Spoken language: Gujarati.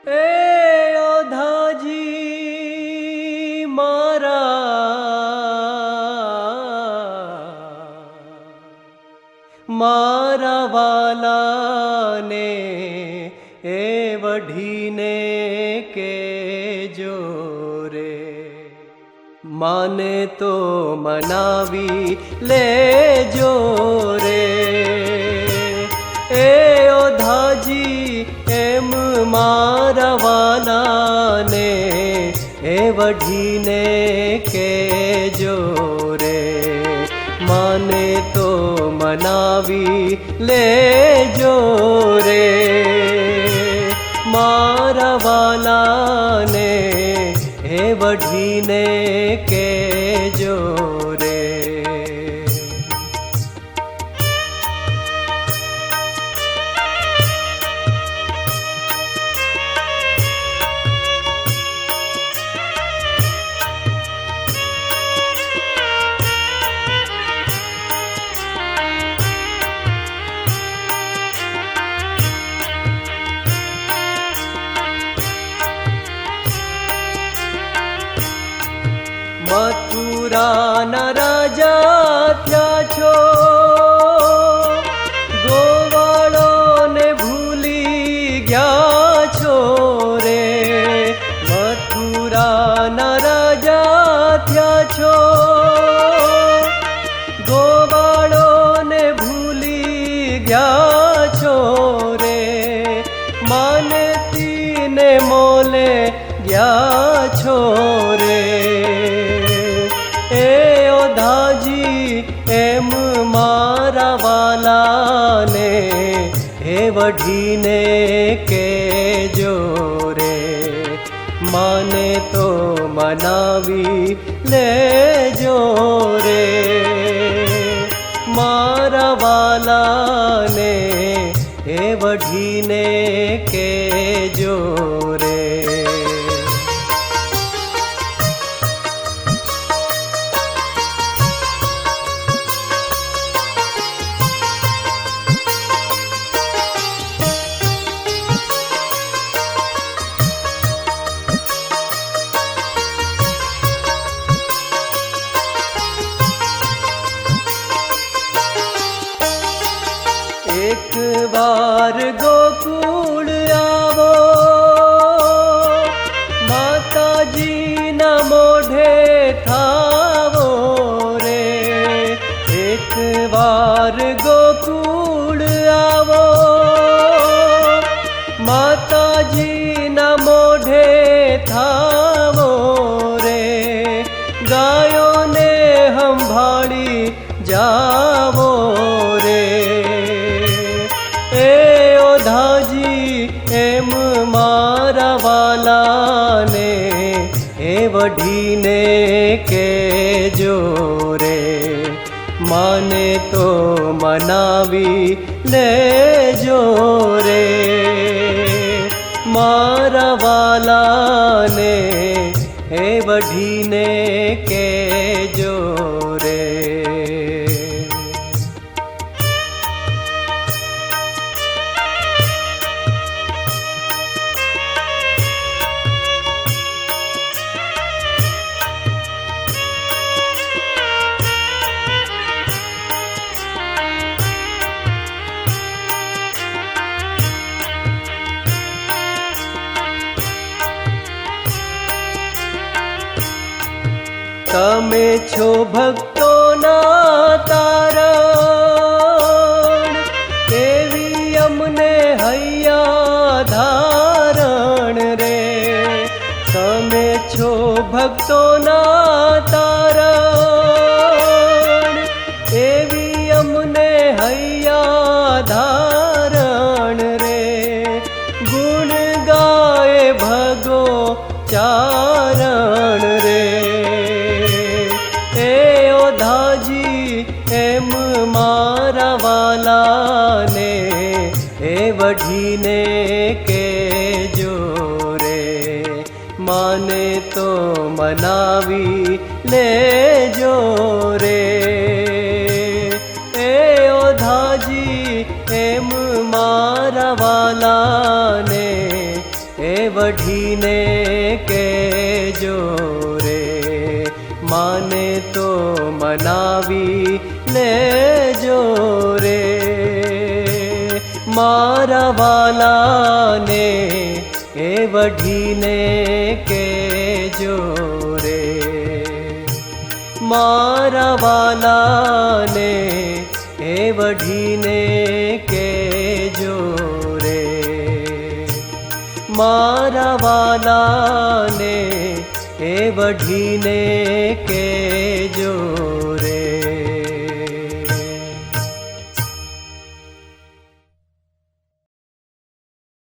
એ ઓધાજી મારા મારા વાલાને એ વઢીને કેજો રે, માને તો મનાવી લેજો રે. એ ઓધાજી એમ મારા વાલાને એ વઢીને કેજો રે, માને તો મનાવી લેજો રે. મારા વાલાને એ વઢીને કેજો રે. મથુરાના રાજા થયા છો, ગોવાળોને ભૂલી ગયા છો રે. મથુરાના રાજા થયા છો, ગોવાળોને ભૂલી ગયા છો રે. માનતીને મોલે ગયા છો રે. એ ઓધાજી એમ મારા વાલાને એ વઢીને કેજો રે, માને તો મનાવી લેજો રે. મારા વાલાને એ વઢીને કેજો રે. એક વાર ગોકુળ આવો, માતાજીના મોઢે થાવો રે. એક વાર ગોકુળ આવો, માતાજીના મોઢે થાવો રે. ગાયોને સંભાળી જાવો રે. એ ઓધાજી એમ મારા વાલાને એ વઢીને કેજો રે, માને તો મનાવી લેજો રે. મારા વાલાને એ વઢીને કેજો રે. તમે છો ભક્તોના તારણ, એવી અમને હૈયા ધારણ રે. તમે છો ભક્તોના તારણ, એવી અમને હૈયા ધારણ રે. ગુણ ગાય ભગો ચારણ રે. એમ મારા વાલાને એ વઢીને કેજો રે, માને તો મનાવી લેજો રે. એ ઓધાજી એમ મારા વાલાને એ વઢીને કહેજો રે, માને તો મનાવી લેજો રે. મારા વાલાને એ વઢીને કહેજો રે, મારા વાલાને એ વઢીને કહેજો રે, મારા વાલાને એ વઢીને કહેજો